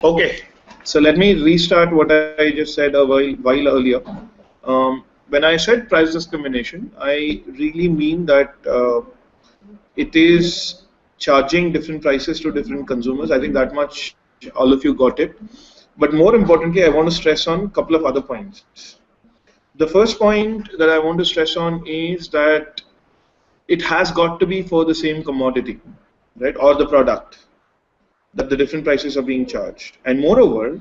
Okay, so let me restart what I just said a while earlier. When I said price discrimination, I really mean that it is charging different prices to different consumers. I think that much all of you got it. But more importantly, I want to stress on a couple of other points. The first point that I want to stress on is that it has got to be for the same commodity, right, or the product that the different prices are being charged. And moreover,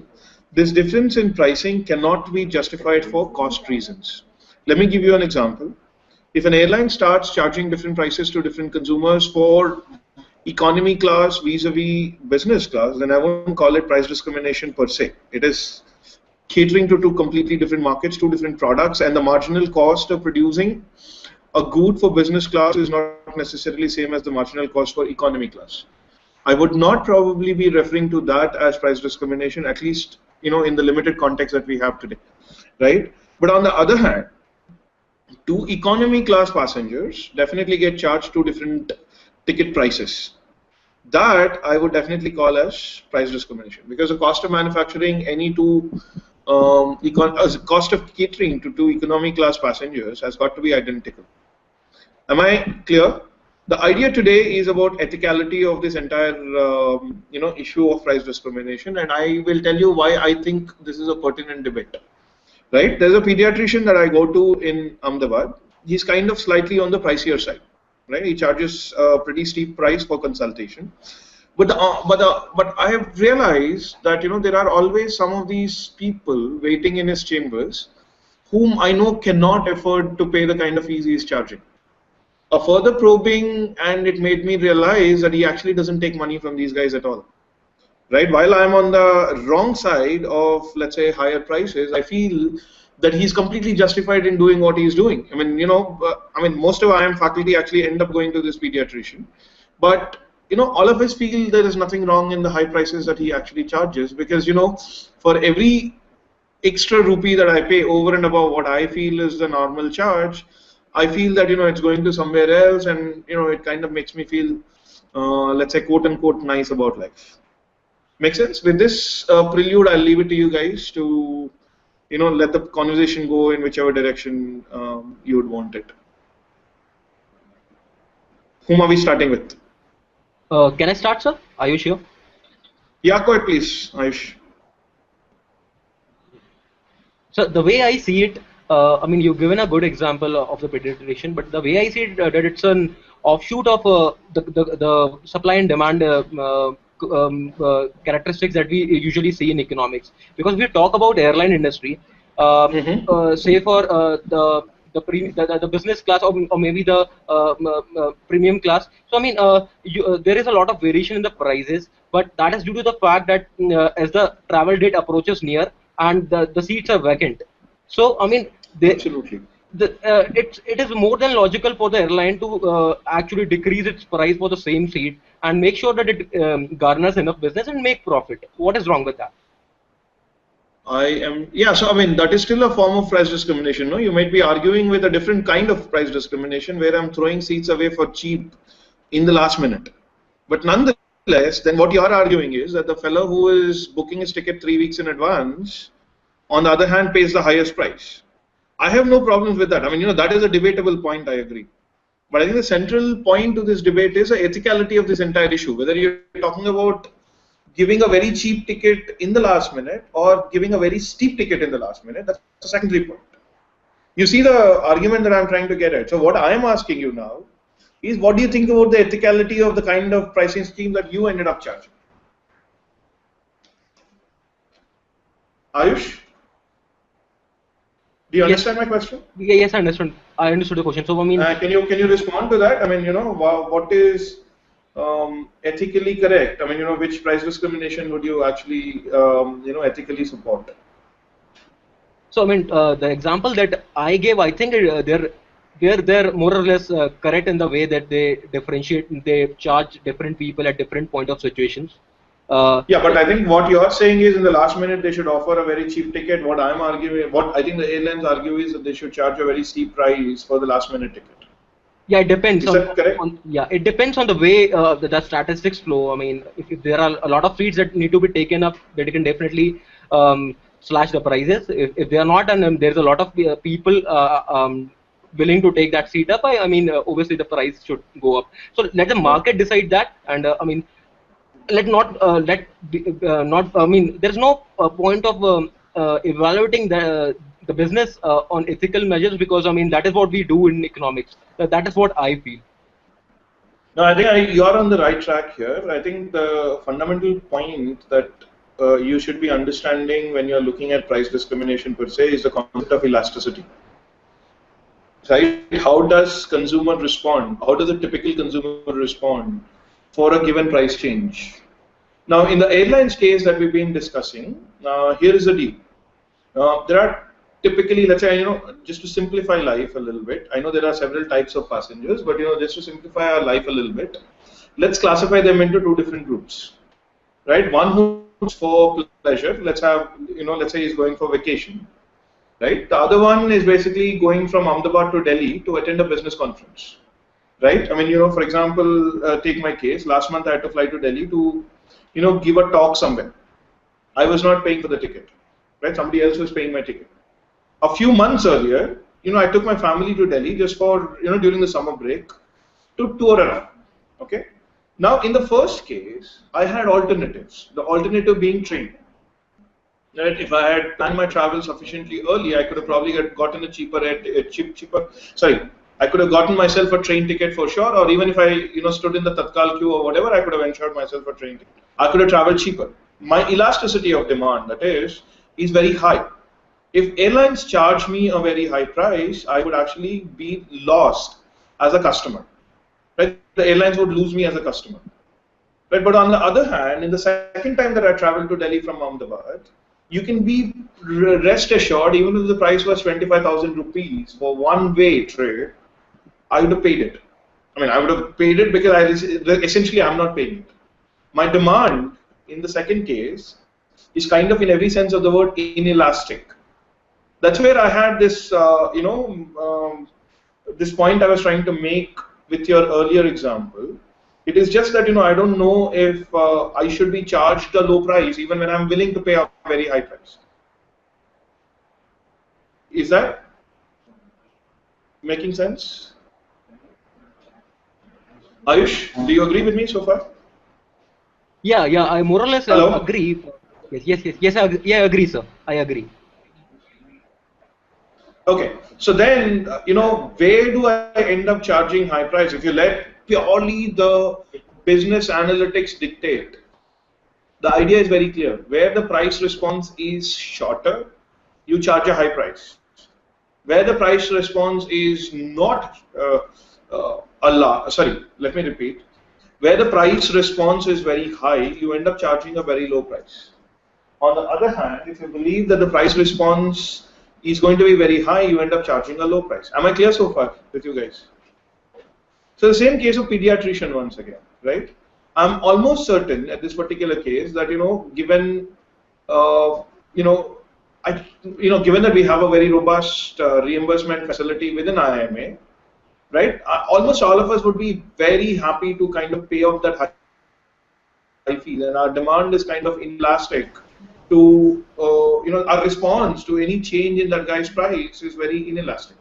this difference in pricing cannot be justified for cost reasons. Let me give you an example. If an airline starts charging different prices to different consumers for economy class vis-a-vis business class, then I won't call it price discrimination per se. It is catering to two completely different markets, two different products, and the marginal cost of producing a good for business class is not necessarily same as the marginal cost for economy class. I would not probably be referring to that as price discrimination, at least in the limited context that we have today, right? But on the other hand, two economy class passengers definitely get charged two different ticket prices. That I would definitely call as price discrimination, because the cost of manufacturing any two cost of catering to two economy class passengers has got to be identical. Am I clear? The idea today is about ethicality of this entire issue of price discrimination, and I will tell you why I think this is a pertinent debate. Right? There's a pediatrician that I go to in Ahmedabad. He's kind of slightly on the pricier side. Right? He charges a pretty steep price for consultation. But I have realized that there are always some of these people waiting in his chambers whom I know cannot afford to pay the kind of fees he is charging. A further probing, and it made me realize that he actually doesn't take money from these guys at all. Right? While I'm on the wrong side of, let's say, higher prices, I feel that he's completely justified in doing what he's doing. Most of IIM faculty actually end up going to this pediatrician, but all of us feel there is nothing wrong in the high prices that he actually charges, because for every extra rupee that I pay over and above what I feel is the normal charge, I feel that it's going to somewhere else, and it kind of makes me feel, let's say, quote unquote, nice about life. Make sense? With this prelude, I'll leave it to you guys to let the conversation go in whichever direction you would want it. Whom are we starting with? Can I start, sir? Ayush here. Yeah, go ahead, please, Ayush. So the way I see it, you've given a good example of the pediatrician, but the way I see it, that it's an offshoot of the supply and demand characteristics that we usually see in economics. Because we talk about airline industry, say for the business class, or maybe the premium class. So there is a lot of variation in the prices, but that is due to the fact that as the travel date approaches near and the seats are vacant. So Absolutely. it is more than logical for the airline to actually decrease its price for the same seat and make sure that it garners enough business and make profit. What is wrong with that? So that is still a form of price discrimination. No, you might be arguing with a different kind of price discrimination where I'm throwing seats away for cheap in the last minute. But nonetheless, then what you're arguing is that the fellow who is booking his ticket 3 weeks in advance, on the other hand, pays the highest price. I have no problems with that. That is a debatable point, I agree. But I think the central point to this debate is the ethicality of this entire issue. Whether you're talking about giving a very cheap ticket in the last minute or giving a very steep ticket in the last minute, that's a secondary point. You see the argument that I'm trying to get at. So what I am asking you now is, what do you think about the ethicality of the kind of pricing scheme that you ended up charging? Ayush? Do you understand my question? Yes, I understand. I understood the question. So can you respond to that? What is ethically correct? Which price discrimination would you actually ethically support? So the example that I gave, I think they're more or less correct in the way that they differentiate. They charge different people at different point of situations. Yeah, but I think what you're saying is in the last minute they should offer a very cheap ticket. What I think the airlines argue is that they should charge a very steep price for the last minute ticket. Yeah, it depends Is that correct? yeah, it depends on the way the statistics flow. I mean, if there are a lot of feeds that need to be taken up, that can definitely slash the prices. If they are not, and there's a lot of people willing to take that seat up, I mean, obviously the price should go up. So let the market decide that, and I mean, let not not. I mean, there's no point of evaluating the business on ethical measures, because I mean that is what we do in economics. That is what I feel. No, I think you're on the right track here. I think the fundamental point that you should be understanding when you're looking at price discrimination per se is the concept of elasticity. Right? How does consumer respond? How does a typical consumer respond for a given price change? Now, in the airlines case that we've been discussing, here is the deal. There are typically, let's say, just to simplify life a little bit, I know there are several types of passengers, but just to simplify our life a little bit, let's classify them into two different groups, right? One who's for pleasure, let's say he's going for vacation, right? The other one is basically going from Ahmedabad to Delhi to attend a business conference, right? I mean, for example, take my case. Last month I had to fly to Delhi to, give a talk somewhere. I was not paying for the ticket, right? Somebody else was paying my ticket. A few months earlier, I took my family to Delhi just for, during the summer break to tour around, okay? Now, in the first case, I had alternatives, the alternative being train. Right? If I had planned my travel sufficiently early, I could have probably gotten a I could have gotten myself a train ticket for sure, or even if I, stood in the Tatkal queue or whatever, I could have ensured myself a train ticket. I could have traveled cheaper. My elasticity of demand, that is very high. If airlines charge me a very high price, I would actually be lost as a customer. Right? The airlines would lose me as a customer. Right? But on the other hand, in the second time that I traveled to Delhi from Ahmedabad, you can be rest assured, even if the price was 25,000 rupees for one-way trade, I would have paid it. I mean, I would have paid it because essentially I'm not paying it. My demand in the second case is kind of, in every sense of the word, inelastic. That's where I had this, this point I was trying to make with your earlier example. It is just that, I don't know if I should be charged a low price even when I'm willing to pay a very high price. Is that making sense? Ayush, do you agree with me so far? Yeah, I more or less agree. Yes, I agree, sir. I agree. Okay, so then, where do I end up charging high price? If you let purely the business analytics dictate, the idea is very clear. Where the price response is shorter, you charge a high price. Where the price response is not let me repeat. Where the price response is very high, you end up charging a very low price. On the other hand, if you believe that the price response is going to be very high, you end up charging a low price. Am I clear so far with you guys? So the same case of pediatrician once again, right? I'm almost certain at this particular case that, given, given that we have a very robust reimbursement facility within IIMA, right? Almost all of us would be very happy to kind of pay off that high fee, and our demand is kind of inelastic to, our response to any change in that guy's price is very inelastic.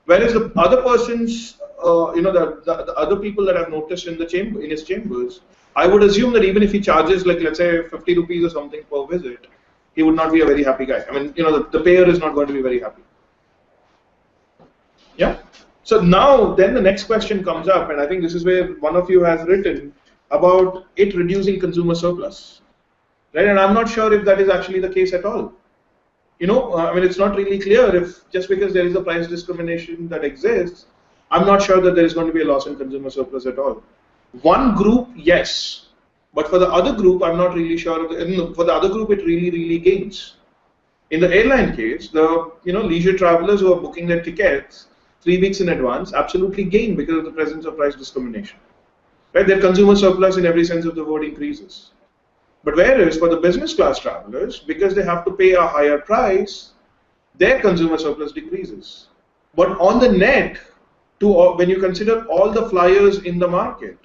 Whereas the other person's, the other people that I've noticed in his chambers, I would assume that even if he charges, like, let's say 50 rupees or something per visit, he would not be a very happy guy. I mean, the payer is not going to be very happy. Yeah. So now, then the next question comes up, and I think this is where one of you has written about it reducing consumer surplus, right? And I'm not sure if that is actually the case at all. I mean, it's not really clear if just because there is a price discrimination that exists, I'm not sure that there is going to be a loss in consumer surplus at all. One group, yes, but for the other group, I'm not really sure. For the other group, it really gains. In the airline case, the leisure travelers who are booking their tickets 3 weeks in advance absolutely gain because of the presence of price discrimination. Right? Their consumer surplus, in every sense of the word, increases. But whereas for the business class travelers, because they have to pay a higher price, their consumer surplus decreases. But on the net, when you consider all the flyers in the market,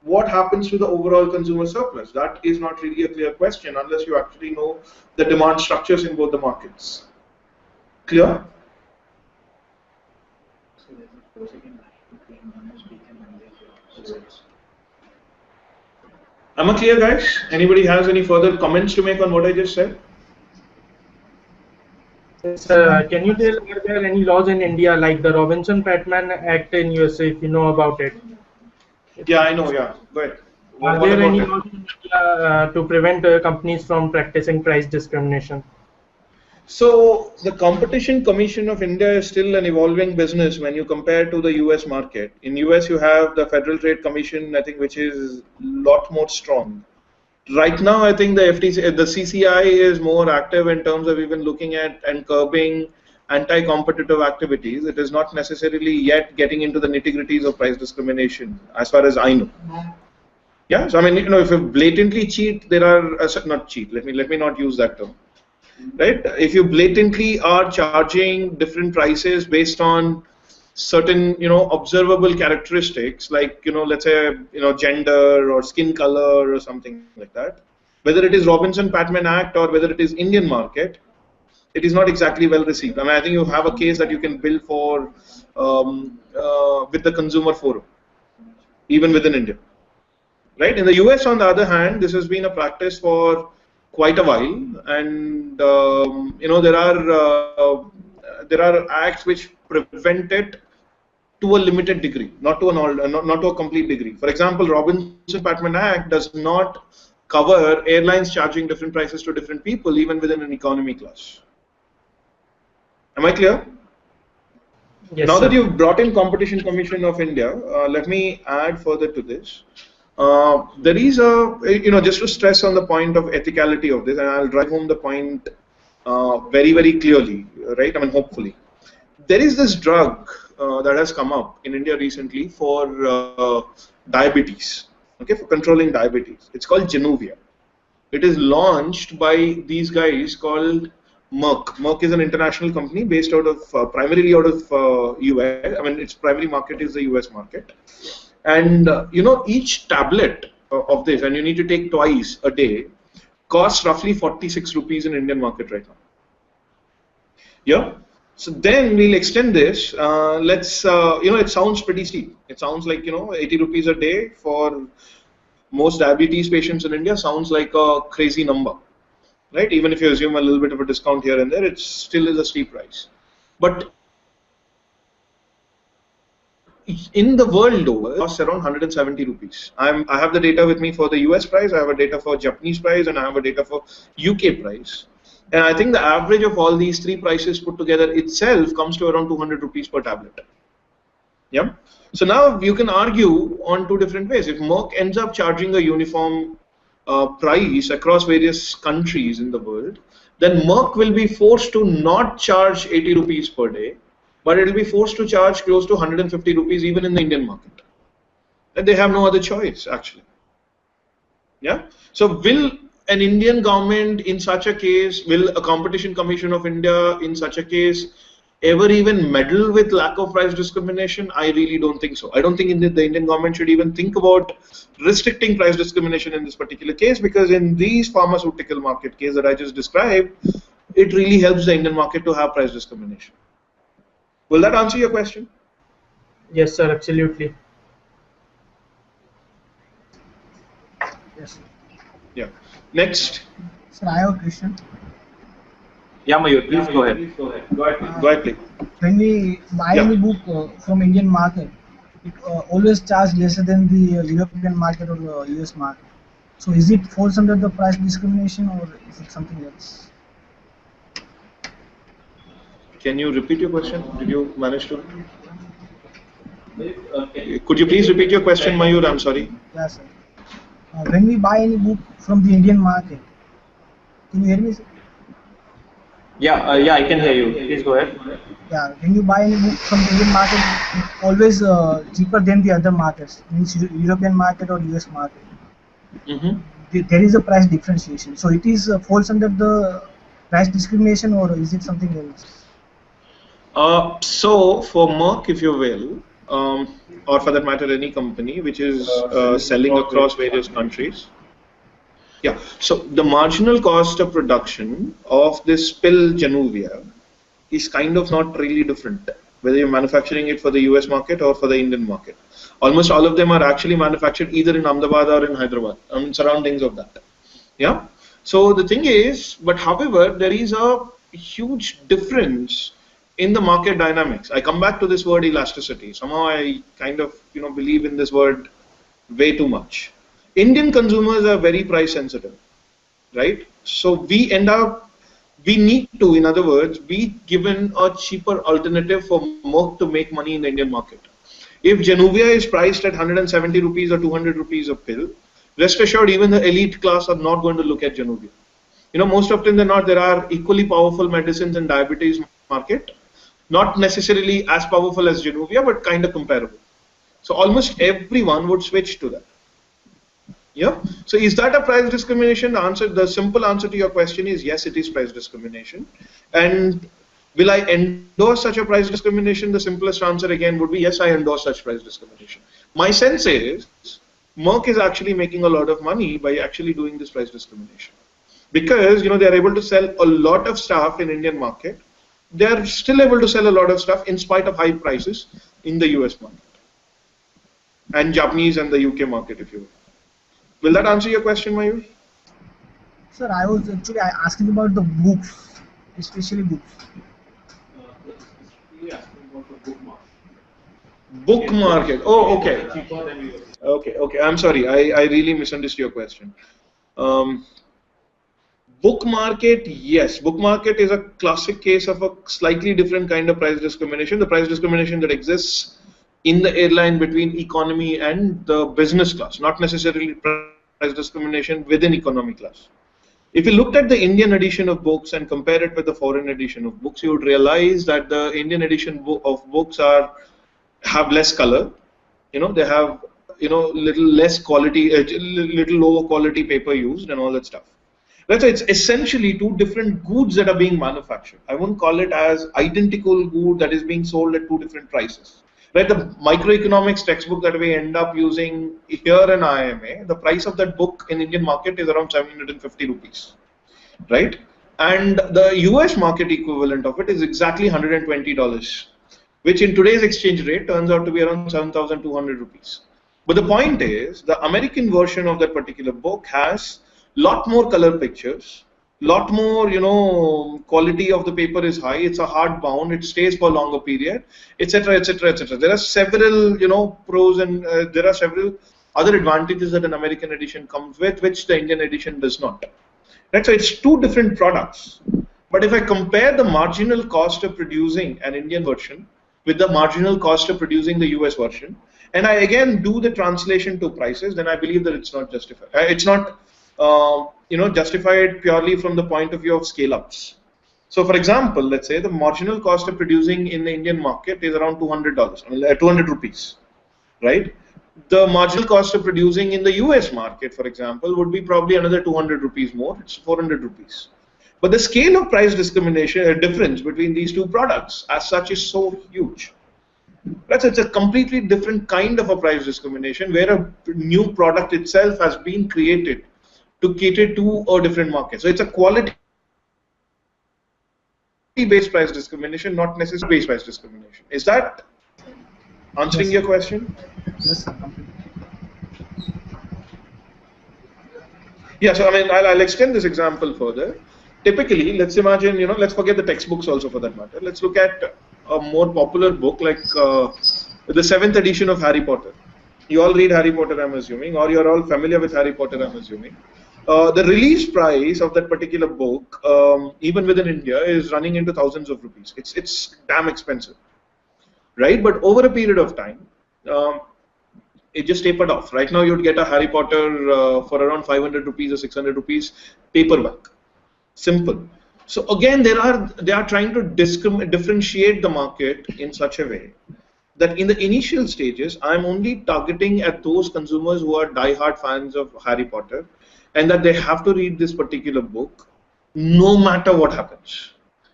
what happens to the overall consumer surplus? That is not really a clear question unless you actually know the demand structures in both the markets. Clear? Am I clear, guys? Anybody has any further comments to make on what I just said? Can you tell, are there any laws in India like the Robinson-Patman Act in USA, if you know about it? Yeah, I know, yeah. Go ahead. Are there any laws in India to prevent companies from practicing price discrimination? So the Competition Commission of India is still an evolving business when you compare to the US market. In US you have the Federal Trade Commission, I think, which is a lot more strong. Right now, I think the FTC, the CCI is more active in terms of even looking at and curbing anti-competitive activities. It is not necessarily yet getting into the nitty-gritties of price discrimination, as far as I know. Yeah, so I mean, you know, if you blatantly cheat, there are not cheat. Let me not use that term. Right? If you blatantly are charging different prices based on certain, you know, observable characteristics, like, you know, let's say, you know, gender or skin color or something like that, whether it is Robinson-Patman Act or whether it is Indian market, it is not exactly well received. I mean, I think you have a case that you can build for with the consumer forum, even within India. Right? In the US, on the other hand, this has been a practice for quite a while, and you know, there are acts which prevent it to a limited degree, not to not to a complete degree. For example, Robinson-Patman Act does not cover airlines charging different prices to different people, even within an economy class. Am I clear? Yes, now sir. that you've brought in Competition Commission of India, let me add further to this. There is a, you know, just to stress on the point of ethicality of this, and I'll drive home the point very, very clearly, right? I mean, hopefully. There is this drug that has come up in India recently for diabetes, okay, for controlling diabetes. It's called Januvia. It is launched by these guys called Merck. Merck is an international company based out of primarily out of US. I mean, its primary market is the US market. And you know, each tablet of this, and you need to take twice a day, costs roughly 46 rupees in Indian market right now. Yeah. So then we'll extend this. Let's, you know, it sounds pretty steep. It sounds like, you know, 80 rupees a day for most diabetes patients in India sounds like a crazy number, right? Even if you assume a little bit of a discount here and there, it still is a steep price. But in the world, though, it costs around 170 rupees. I have the data with me for the US price, I have a data for Japanese price, and I have a data for UK price. And I think the average of all these three prices put together itself comes to around 200 rupees per tablet. Yeah. So now you can argue on two different ways. If Merck ends up charging a uniform price across various countries in the world, then Merck will be forced to not charge 80 rupees per day, but it will be forced to charge close to 150 rupees even in the Indian market. And they have no other choice, actually. Yeah. So will an Indian government in such a case, will a Competition Commission of India in such a case ever even meddle with lack of price discrimination? I really don't think so. I don't think the Indian government should even think about restricting price discrimination in this particular case, because in these pharmaceutical market case that I just described, it really helps the Indian market to have price discrimination. Will that answer your question? Yes, sir, absolutely. Yes. Yeah. Next. Sir, I have a question. Yeah, Mayur, please go ahead. Go ahead, please. When we buy any book from Indian market, it always charge lesser than the European market or the US market. So is it falls under the price discrimination, or is it something else? Can you repeat your question? Did you manage to? Could you please repeat your question, Mayur? I'm sorry. Yes, sir. When we buy any book from the Indian market, can you hear me, sir? Yeah, I can hear you. Please go ahead. Yeah, when you buy any book from the Indian market, it's always cheaper than the other markets, means European market or US market. There is a price differentiation. So it is falls under the price discrimination, or is it something else? So for Merck, if you will, or for that matter any company which is selling across various countries. Yeah, so the marginal cost of production of this pill Januvia is kind of not really different, whether you're manufacturing it for the US market or for the Indian market. Almost all of them are actually manufactured either in Ahmedabad or in Hyderabad, I mean surroundings of that. Yeah. So the thing is, but however, there is a huge difference in the market dynamics. I come back to this word elasticity. Somehow I kind of believe in this word way too much. Indian consumers are very price sensitive, right? So we need to, in other words, be given a cheaper alternative for Merck to make money in the Indian market. If Januvia is priced at 170 rupees or 200 rupees a pill, rest assured even the elite class are not going to look at Januvia. Most often than not, there are equally powerful medicines in diabetes market, not necessarily as powerful as Januvia, but kind of comparable. So almost everyone would switch to that. Yeah. So is that a price discrimination? The simple answer to your question is yes, it is price discrimination. And will I endorse such a price discrimination? The simplest answer again would be yes, I endorse such price discrimination. My sense is Merck is actually making a lot of money by actually doing this price discrimination. Because they are able to sell a lot of stuff in Indian market. They are still able to sell a lot of stuff in spite of high prices in the US market. And Japanese and the UK market, if you will. Will that answer your question, Mayur? Sir, I was actually asking about the books, especially books. Book market. Oh, okay. Okay. I'm sorry. I really misunderstood your question. Book market, yes. Book market is a classic case of a slightly different kind of price discrimination. The price discrimination that exists in the airline between economy and the business class, not necessarily price discrimination within economy class. If you looked at the Indian edition of books and compare it with the foreign edition of books, you would realize that the Indian edition of books have less color. They have little less quality, little lower quality paper used and all that stuff. Right, so it's essentially two different goods that are being manufactured. I won't call it as identical good that is being sold at two different prices. Right, the microeconomics textbook that we end up using here in IMA, the price of that book in Indian market is around 750 rupees, right? And the US market equivalent of it is exactly $120, which in today's exchange rate turns out to be around 7,200 rupees. But the point is, the American version of that particular book has lot more color pictures, lot more, quality of the paper is high, it's a hardbound, it stays for a longer period, etc., etc., etc. There are several, pros and there are several other advantages that an American edition comes with, which the Indian edition does not. Right? So it's two different products. But if I compare the marginal cost of producing an Indian version with the marginal cost of producing the US version, and I again do the translation to prices, then I believe that it's not justified. It's not justified purely from the point of view of scale-ups. So, for example, let's say the marginal cost of producing in the Indian market is around $200, 200 rupees, right? The marginal cost of producing in the US market, for example, would be probably another 200 rupees more. It's 400 rupees. But the scale of price discrimination, difference between these two products, as such, is so huge. Right? So it's a completely different kind of a price discrimination, where a new product itself has been created to cater to a different market. So it's a quality-based price discrimination, not necessarily based price discrimination. Is that answering your question? Yes, sir. Yeah, so I mean, I'll extend this example further. Typically, let's imagine, let's forget the textbooks also for that matter. Let's look at a more popular book like the 7th edition of Harry Potter. You all read Harry Potter, I'm assuming, or you're all familiar with Harry Potter, I'm assuming. The release price of that particular book, even within India, is running into thousands of rupees. It's damn expensive, right? But over a period of time, it just tapered off. Right now, you'd get a Harry Potter for around 500 rupees or 600 rupees paperback. Simple. So again, they are trying to differentiate the market in such a way that in the initial stages, I'm only targeting at those consumers who are die-hard fans of Harry Potter, and that they have to read this particular book no matter what happens,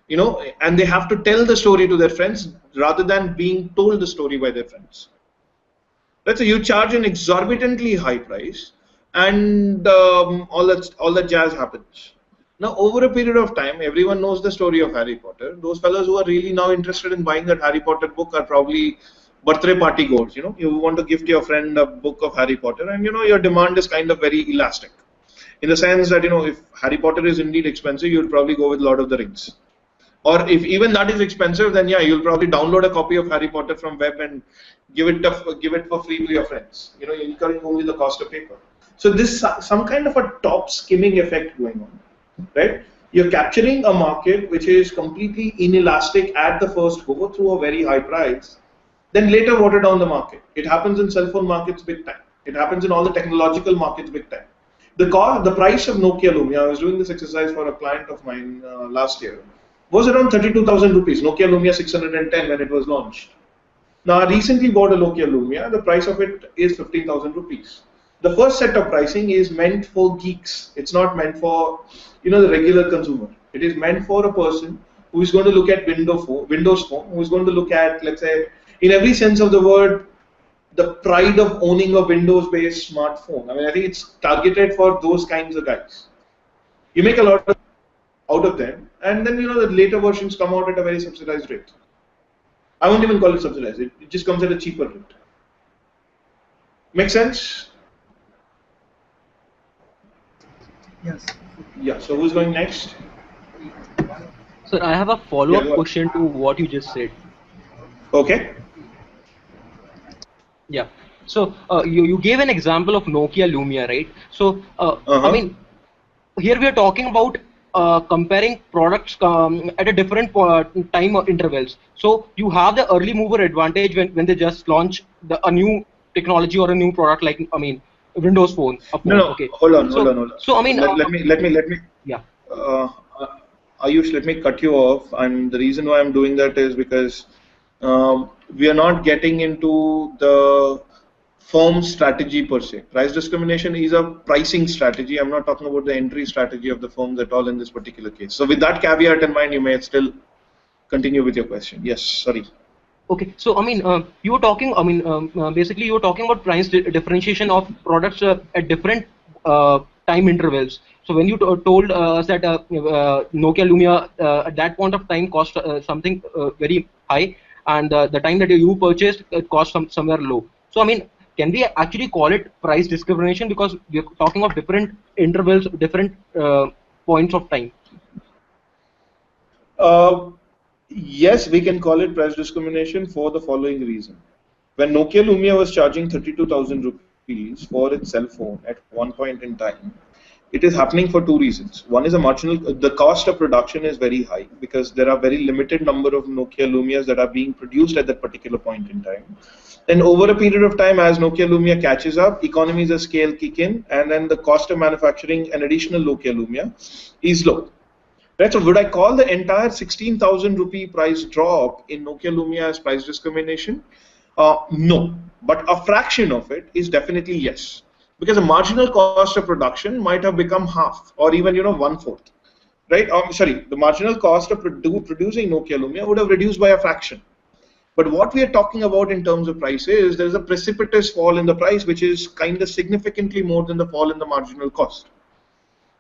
and they have to tell the story to their friends rather than being told the story by their friends. Let's say you charge an exorbitantly high price, and all that jazz happens. Now, over a period of time, everyone knows the story of Harry Potter. Those fellows who are really now interested in buying that Harry Potter book are probably birthday party goers. You want to gift your friend a book of Harry Potter, and your demand is kind of very elastic, in the sense that if Harry Potter is indeed expensive, you'll probably go with Lord of the Rings. Or if even that is expensive, then yeah, you'll probably download a copy of Harry Potter from web and give it for free to your friends. You're incurring only the cost of paper. So this some kind of a top skimming effect going on, right? You're capturing a market which is completely inelastic at the first go through a very high price, then later water down the market. It happens in cell phone markets big time. It happens in all the technological markets big time. The price of Nokia Lumia, I was doing this exercise for a client of mine last year, was around 32,000 rupees. Nokia Lumia 610 when it was launched. Now, I recently bought a Nokia Lumia. The price of it is 15,000 rupees. The first set of pricing is meant for geeks. It's not meant for the regular consumer. It is meant for a person who is going to look at Windows Phone, who is going to look at, let's say, in every sense of the word, the pride of owning a Windows-based smartphone. I think it's targeted for those kinds of guys. You make a lot out of them, and then the later versions come out at a very subsidized rate. I won't even call it subsidized. It just comes at a cheaper rate. Make sense? Yes. Yeah. So who's going next? Sir, I have a follow-up question to what you just said. Okay. Yeah. So you gave an example of Nokia Lumia, right? So here we are talking about comparing products at a different time intervals. So you have the early mover advantage when they just launch a new technology or a new product, like Windows Phone. No. Okay. Hold on. So let me. Yeah. Ayush, let me cut you off, and the reason why I'm doing that is because we are not getting into the firm strategy per se. Price discrimination is a pricing strategy. I'm not talking about the entry strategy of the firms at all in this particular case. So with that caveat in mind, you may still continue with your question. Yes, sorry. Okay, so you were talking. Basically, you were talking about price differentiation of products at different time intervals. So when you told us that Nokia Lumia at that point of time cost something very high, and the time that you purchased it cost somewhere low. So can we actually call it price discrimination, because we are talking of different intervals, different points of time? Yes, we can call it price discrimination for the following reason. When Nokia Lumia was charging 32,000 rupees for its cell phone at one point in time, it is happening for two reasons. One is the cost of production is very high because there are very limited number of Nokia Lumias that are being produced at that particular point in time. And over a period of time, as Nokia Lumia catches up, economies of scale kick in, and then the cost of manufacturing an additional Nokia Lumia is low. Right, so would I call the entire 16,000 rupee price drop in Nokia Lumia as price discrimination? No, but a fraction of it is definitely yes, because the marginal cost of production might have become half or even 1/4, right? The marginal cost of producing Nokia Lumia would have reduced by a fraction. But what we are talking about in terms of price is there is a precipitous fall in the price, which is kind of significantly more than the fall in the marginal cost.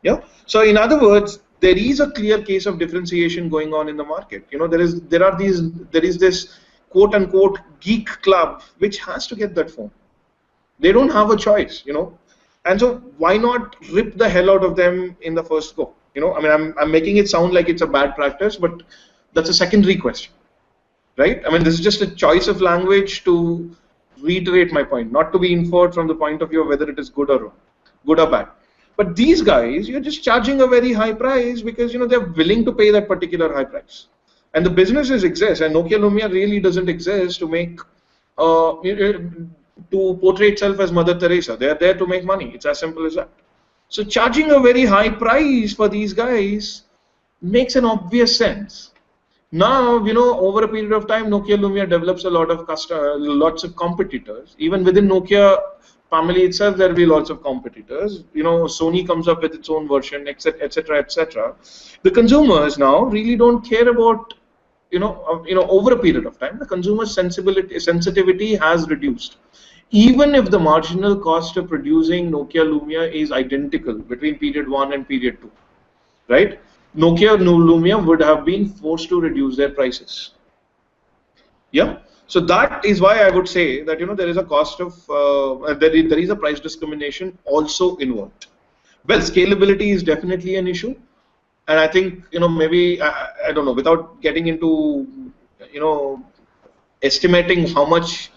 Yeah. So in other words, there is a clear case of differentiation going on in the market. There is this quote unquote geek club which has to get that phone. They don't have a choice, and so why not rip the hell out of them in the first go? I'm making it sound like it's a bad practice, but that's a secondary question, right? This is just a choice of language to reiterate my point, not to be inferred from the point of view of whether it is good or wrong, good or bad. But these guys, you're just charging a very high price because they're willing to pay that particular high price, and the businesses exist. And Nokia Lumia really doesn't exist to make to portray itself as Mother Teresa. They are there to make money. It's as simple as that. So charging a very high price for these guys makes an obvious sense. Now, over a period of time, Nokia Lumia develops a lot of lots of competitors. Even within Nokia family itself, there will be lots of competitors. Sony comes up with its own version, etc., etc., etc. The consumers now really don't care about, over a period of time, the consumer sensitivity has reduced. even if the marginal cost of producing Nokia Lumia is identical between period 1 and period 2, right? Nokia Lumia would have been forced to reduce their prices. Yeah. So that is why I would say that there is a cost of there is a price discrimination also involved. Well, scalability is definitely an issue, and I think maybe I don't know, without getting into estimating how much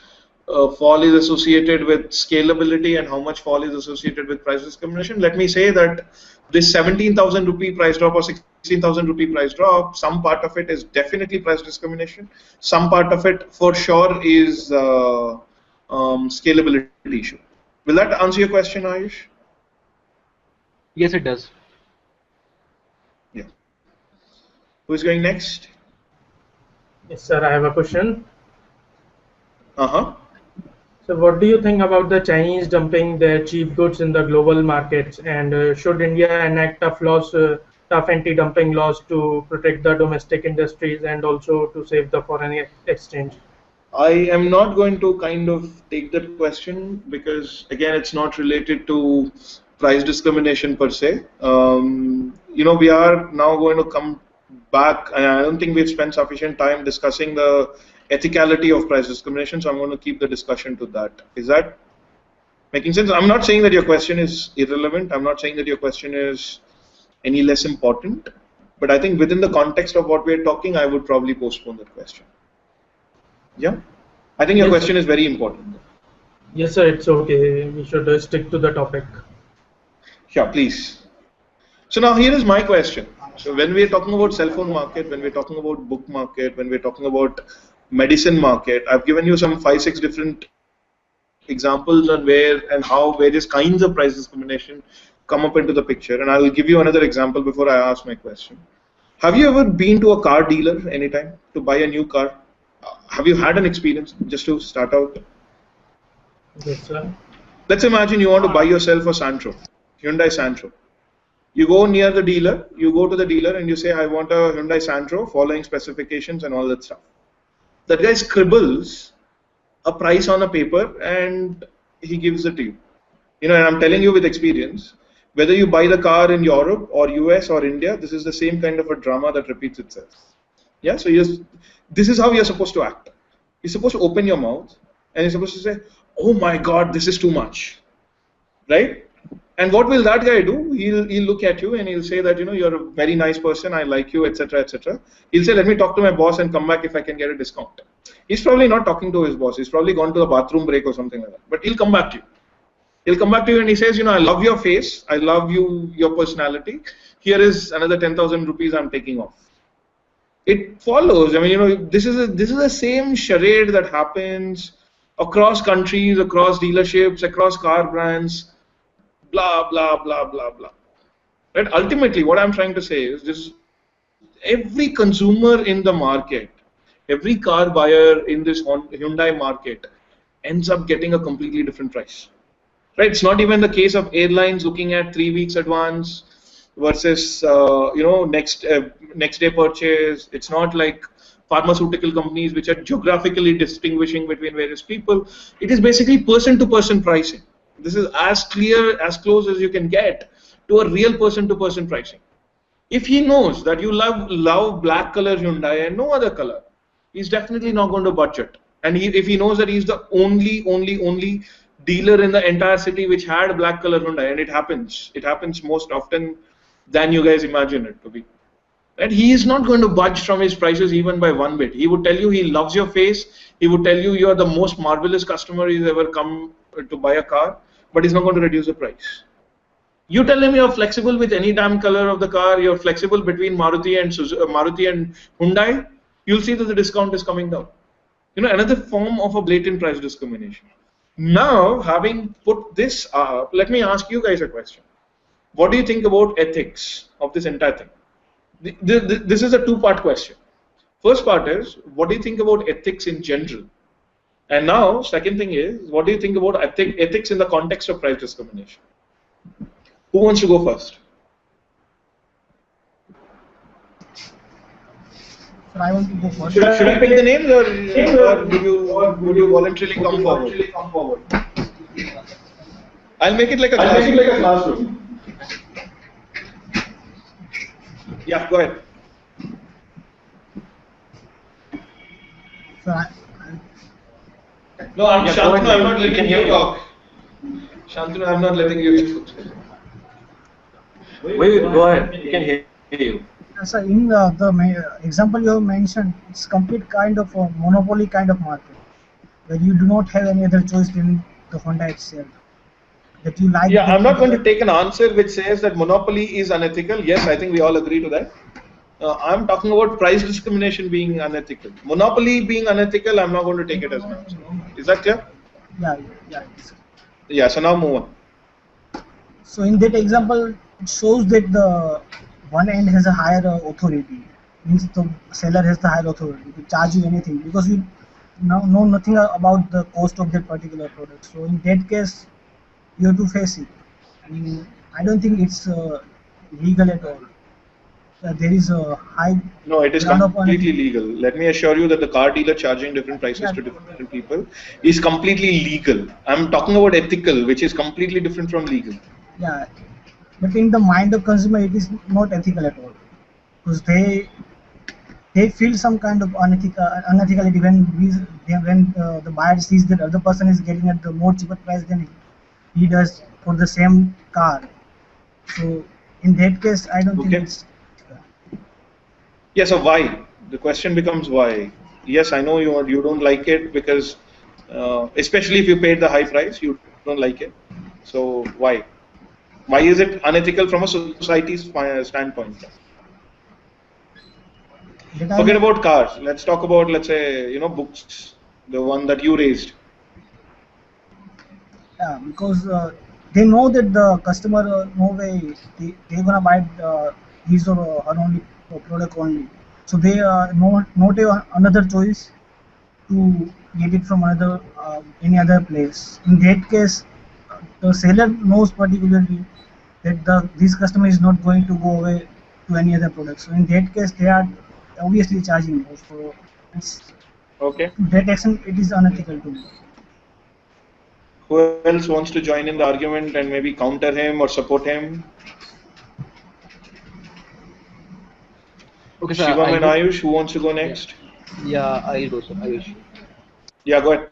fall is associated with scalability and how much fall is associated with price discrimination. Let me say that this 17,000 rupee price drop or 16,000 rupee price drop, some part of it is definitely price discrimination. Some part of it for sure is scalability issue. Will that answer your question, Ayush? Yes, it does. Yeah. Who is going next? Yes, sir. I have a question. So what do you think about the Chinese dumping their cheap goods in the global markets, and should India enact tough anti-dumping laws to protect the domestic industries and also to save the foreign exchange? I am not going to kind of take that question because again it's not related to price discrimination per se. We are now going to come back, and I don't think we've spent sufficient time discussing the ethicality of price discrimination, so I'm going to keep the discussion to that. Is that making sense? I'm not saying that your question is irrelevant. I'm not saying that your question is any less important, but I think within the context of what we're talking, I would probably postpone that question. Yeah, I think your question is very important. Yes, sir. It's okay. We should stick to the topic. Sure, please. So now here is my question. So when we're talking about cell phone market, when we're talking about book market, when we're talking about medicine market, I've given you some 5-6 different examples on where and how various kinds of price discrimination come up into the picture, and I will give you another example before I ask my question. Have you ever been to a car dealer anytime to buy a new car? Have you had an experience, just to start out? Yes, sir. Let's imagine you want to buy yourself a Santro, Hyundai Santro. You go near the dealer, you go to the dealer and you say, I want a Hyundai Santro, following specifications and all that stuff. That guy scribbles a price on a paper and he gives it to you. And I'm telling you with experience, whether you buy the car in Europe or US or India, this is the same kind of a drama that repeats itself. Yeah, so this is how you're supposed to act. You're supposed to open your mouth and you're supposed to say, oh my God, this is too much, right? And what will that guy do? He'll look at you and he'll say that, you're a very nice person, I like you, etc., etc. He'll say, let me talk to my boss and come back if I can get a discount. He's probably not talking to his boss. He's probably gone to the bathroom break or something like that. But he'll come back to you. He'll come back to you and he says, I love your face. I love your personality. Here is another 10,000 rupees I'm taking off. It follows. I mean, this is the same charade that happens across countries, across dealerships, across car brands. Blah, blah, blah, blah, blah. Right? Ultimately, what I'm trying to say is this: every consumer in the market, every car buyer in this Hyundai market ends up getting a completely different price. Right? It's not even the case of airlines looking at 3 weeks advance versus next day purchase. It's not like pharmaceutical companies which are geographically distinguishing between various people. It is basically person-to-person pricing. This is as clear, as close as you can get to a real person-to-person pricing. If he knows that you love black color Hyundai and no other color, he's definitely not going to budget. And if he knows that he's the only dealer in the entire city which had black color Hyundai, and it happens most often than you guys imagine it to be. And he is not going to budge from his prices even by one bit. He would tell you he loves your face. He would tell you you are the most marvelous customer he's ever come to buy a car, but he's not going to reduce the price. You tell him you're flexible with any damn color of the car, you're flexible between Maruti and Hyundai, you'll see that the discount is coming down. Another form of a blatant price discrimination. Now, having put this up, let me ask you guys a question. What do you think about ethics of this entire thing? This is a two-part question. First part is, what do you think about ethics in general? And now, second thing is, what do you think about ethics in the context of price discrimination? Who wants to go first? So I want to go first. Should I pick the names, or would you voluntarily come forward? I'll make it like a classroom. Yeah, go ahead. So No, Shantanu, I'm not letting you talk. Shantanu, I'm not letting you talk. Wait, go ahead. You can hear you. so in the example you have mentioned, it's complete kind of a monopoly kind of market, where you do not have any other choice than the Honda itself. That you like. Yeah, I'm not going to take an answer which says that monopoly is unethical. Yes, I think we all agree to that. I'm talking about price discrimination being unethical. Monopoly being unethical, I'm not going to take it as an answer. Is that clear? Yeah. Yeah, so now move on. So in that example, it shows that the one end has a higher authority. Means the seller has the higher authority to charge you anything because you know nothing about the cost of that particular product. So in that case, you have to face it. I mean, I don't think it's legal at all. There is a high. No, it is completely legal. Let me assure you that the car dealer charging different prices to different people is completely legal. I'm talking about ethical, which is completely different from legal. Yeah, but in the mind of consumer, it is not ethical at all, because they feel some kind of unethicality when the buyer sees that other person is getting at the more cheaper price than he does for the same car. So in that case, I don't think it's. Yeah, so why? The question becomes why. Yes, I know you don't like it because, especially if you paid the high price, you don't like it. So why? Why is it unethical from a society's standpoint? Forget about cars. Let's talk about, let's say, books. The one that you raised. Yeah, because they know that the customer no way they're gonna buy his or her only product only. So they not have another choice to get it from any other place. In that case, the seller knows particularly that this customer is not going to go away to any other product. So in that case, they are obviously charging more. So it's okay. To that extent, it is unethical to me. Who else wants to join in the argument and maybe counter him or support him? Okay, sir. Shivam and Ayush, who wants to go next? Yeah, I'll go, sir. Ayush. Yeah, go ahead.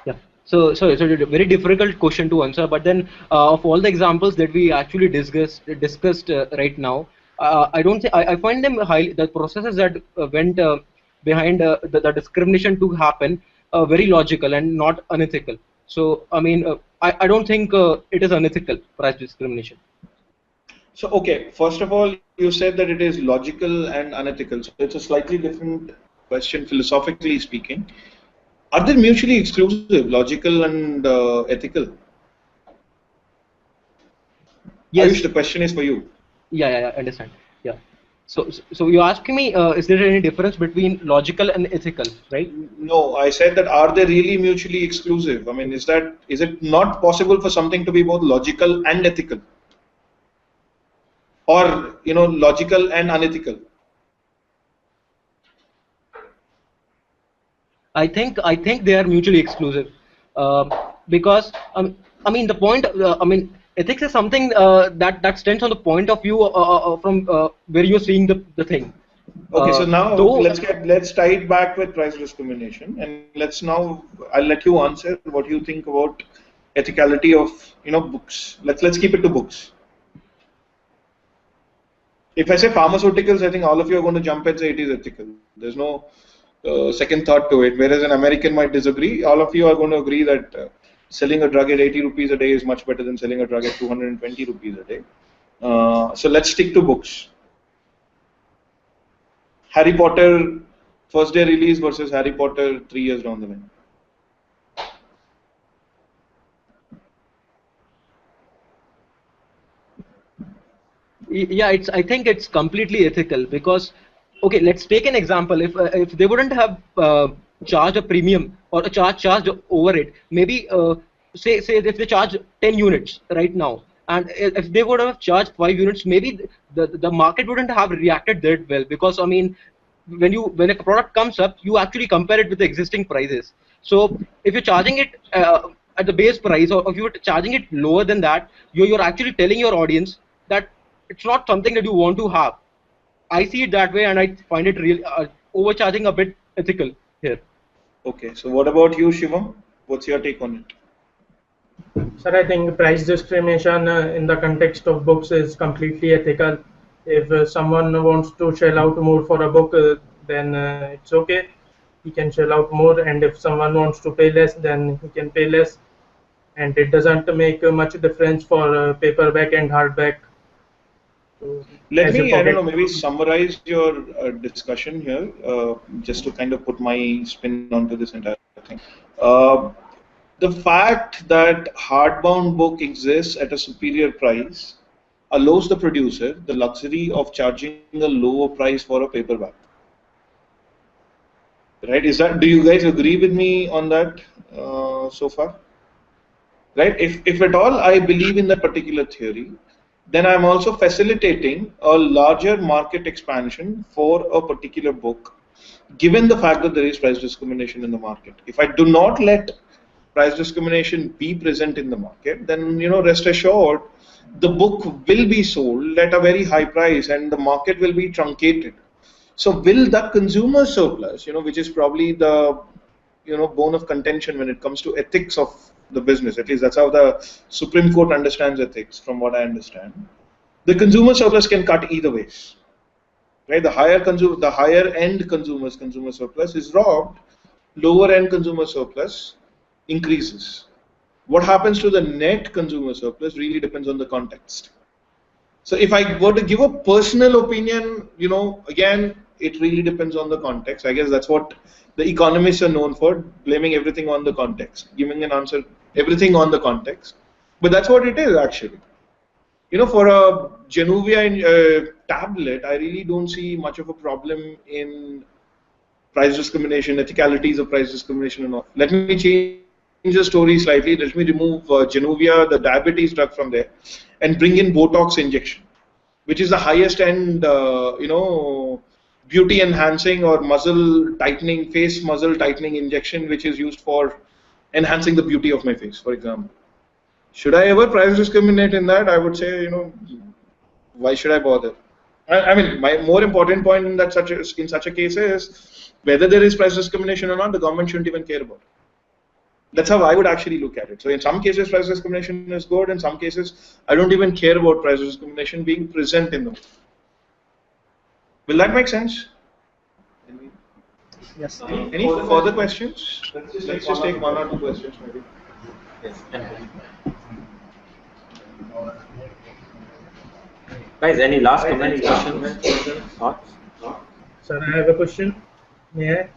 Yeah. So it's a very difficult question to answer. But then, of all the examples that we actually discussed right now, I don't think I find them the processes that went behind the discrimination to happen very logical and not unethical. So I mean, I don't think it is unethical price discrimination. So okay, first of all, you said that it is logical and unethical. So it's a slightly different question philosophically speaking. Are they mutually exclusive, logical and ethical? Yes. Ayush, the question is for you. Yeah, I understand. Yeah. So you're asking me, is there any difference between logical and ethical, right? No, I said that are they really mutually exclusive? I mean, is it not possible for something to be both logical and ethical? Or logical and unethical? I think they are mutually exclusive, because I mean the point. I mean ethics is something that stands on the point of view from where you're seeing the thing. Okay, so now let's tie it back with price discrimination, and I'll let you answer what you think about ethicality of books. Let's keep it to books. If I say pharmaceuticals, I think all of you are going to jump and say it is ethical. There's no second thought to it. Whereas an American might disagree, all of you are going to agree that selling a drug at 80 rupees a day is much better than selling a drug at 220 rupees a day. So let's stick to books. Harry Potter first day release versus Harry Potter 3 years down the line. Yeah, I think it's completely ethical because, okay, let's take an example. If they wouldn't have charged a premium or a charge over it, maybe say if they charge 10 units right now, and if they would have charged 5 units, maybe the market wouldn't have reacted that well, because I mean when a product comes up, you actually compare it with the existing prices. So if you're charging it at the base price, or if you're charging it lower than that, you're actually telling your audience that it's not something that you want to have. I see it that way, and I find it really overcharging a bit ethical here. Okay, so what about you, Shivam? What's your take on it? Sir, I think price discrimination in the context of books is completely ethical. If someone wants to shell out more for a book, then it's okay. He can shell out more, and if someone wants to pay less, then he can pay less. And it doesn't make much difference for paperback and hardback. So, Let as a me, I don't know, pocket. maybe summarize your discussion here, just to kind of put my spin onto this entire thing. The fact that hardbound book exists at a superior price allows the producer the luxury of charging a lower price for a paperback. Right? Do you guys agree with me on that so far? Right? If at all I believe in that particular theory, then I'm also facilitating a larger market expansion for a particular book, given the fact that there is price discrimination in the market. If I do not let price discrimination be present in the market, then rest assured, the book will be sold at a very high price, and the market will be truncated. So, will the consumer surplus, which is probably the bone of contention when it comes to ethics of the business, at least that's how the Supreme Court understands ethics, from what I understand. The consumer surplus can cut either ways, right? The higher end consumer surplus is robbed, lower end consumer surplus increases. What happens to the net consumer surplus really depends on the context. So if I were to give a personal opinion, again, it really depends on the context. I guess that's what the economists are known for, blaming everything on the context, giving an answer, everything on the context. But that's what it is actually. For a Januvia tablet, I really don't see much of a problem in price discrimination, ethicalities of price discrimination and all. Let me change the story slightly. Let me remove Januvia, the diabetes drug, from there, and bring in Botox injection, which is the highest end, beauty enhancing or muscle tightening, face muscle tightening injection, which is used for enhancing the beauty of my face, for example. Should I ever price discriminate in that? I would say, why should I bother? I mean, my more important point in such a case is whether there is price discrimination or not, the government shouldn't even care about it. That's how I would actually look at it. So in some cases, price discrimination is good. In some cases, I don't even care about price discrimination being present in them. Will that make sense? Yes. Any further questions? Let's just take one or two questions maybe. Yes. Guys, any last comments, questions, thoughts? Sir, I have a question. May I?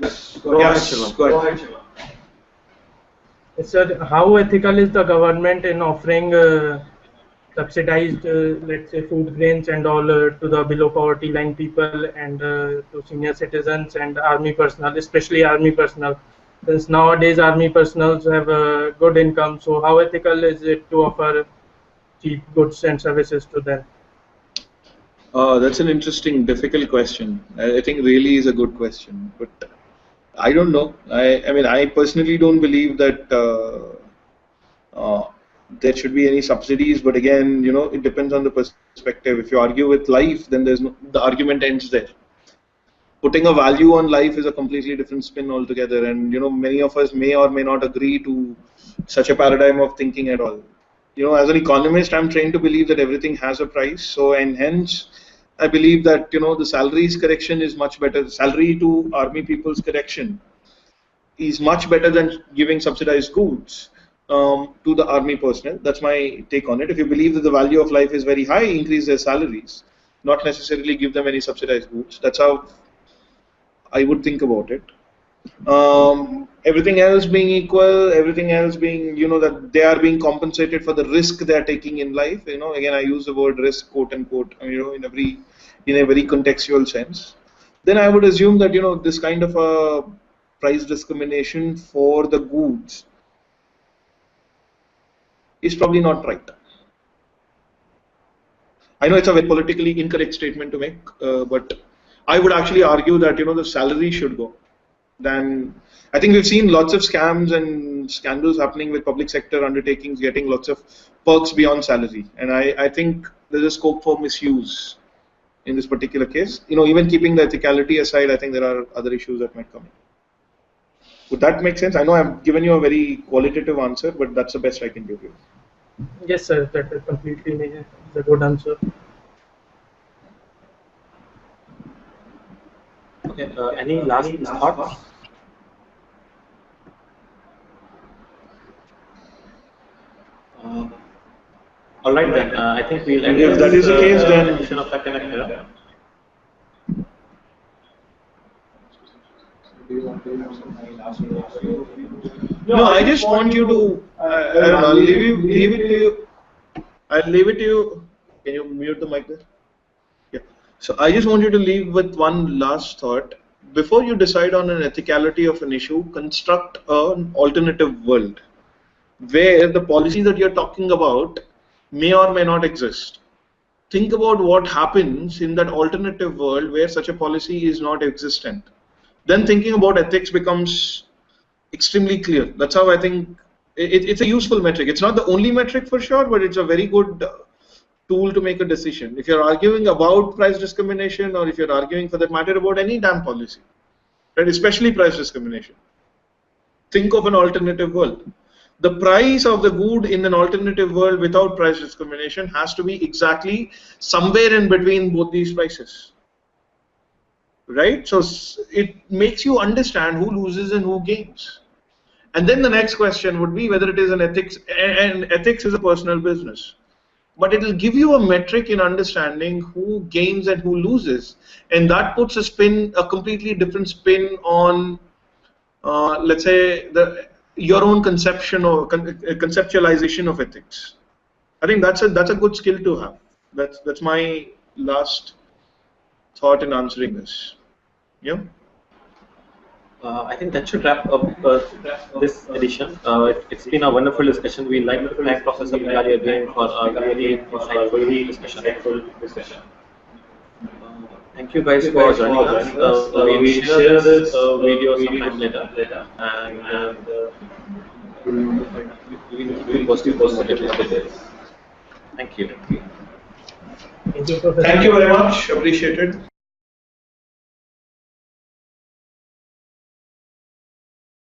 Yes, go ahead, Shivam. Yes, sir, how ethical is the government in offering subsidized, let's say, food grains and all to the below poverty line people and to senior citizens and army personnel, especially army personnel? Since nowadays army personnel have a good income, so how ethical is it to offer cheap goods and services to them? That's an interesting, difficult question. I think really is a good question, but I don't know. I mean, I personally don't believe that there should be any subsidies. But again, it depends on the perspective. If you argue with life, then the argument ends there. Putting a value on life is a completely different spin altogether, and many of us may or may not agree to such a paradigm of thinking at all. As an economist, I'm trained to believe that everything has a price. So, and hence, I believe that the salaries correction is much better. Salary to army people's correction is much better than giving subsidized goods to the army personnel. That's my take on it. If you believe that the value of life is very high, increase their salaries, not necessarily give them any subsidized goods. That's how I would think about it. Everything else being equal, everything else being, that they are being compensated for the risk they are taking in life. Again, I use the word risk, quote unquote, in a very contextual sense. Then I would assume that, this kind of a price discrimination for the goods is probably not right. I know it's a very politically incorrect statement to make, but I would actually argue that the salary should go. Then I think we've seen lots of scams and scandals happening with public sector undertakings getting lots of perks beyond salary, and I think there's a scope for misuse in this particular case. Even keeping the ethicality aside, I think there are other issues that might come in. Would that make sense? I know I've given you a very qualitative answer, but that's the best I can give you. Yes, sir, that completely is a good answer. Okay, any last thoughts? All right then. I think we'll end. If that is the case, then edition of Fact Connect here. No, I just want you to. I don't know. Leave it to you. I'll leave it to you. Can you mute the mic there? Yeah. So I just want you to leave with one last thought. Before you decide on an ethicality of an issue, construct an alternative world where the policy that you're talking about may or may not exist. Think about what happens in that alternative world where such a policy is not existent. Then thinking about ethics becomes extremely clear. That's how I think it's a useful metric. It's not the only metric for sure, but it's a very good tool to make a decision. If you're arguing about price discrimination, or if you're arguing for that matter about any damn policy, right, especially price discrimination, think of an alternative world. The price of the good in an alternative world without price discrimination has to be exactly somewhere in between both these prices, right? So it makes you understand who loses and who gains. And then the next question would be whether it is an ethics, and ethics is a personal business. But it will give you a metric in understanding who gains and who loses. And that puts a completely different spin on, let's say, your own conception or conceptualization of ethics. I think that's a good skill to have. That's my last thought in answering this. Yeah. I think that should wrap up this edition. It's been a wonderful discussion. We'd like to thank Professor Bihari again for a really insightful discussion. Thank you guys for joining us. We will share this video sometime later, and we will post it later. Thank you. Thank you, Professor. Thank you very much. Appreciate it.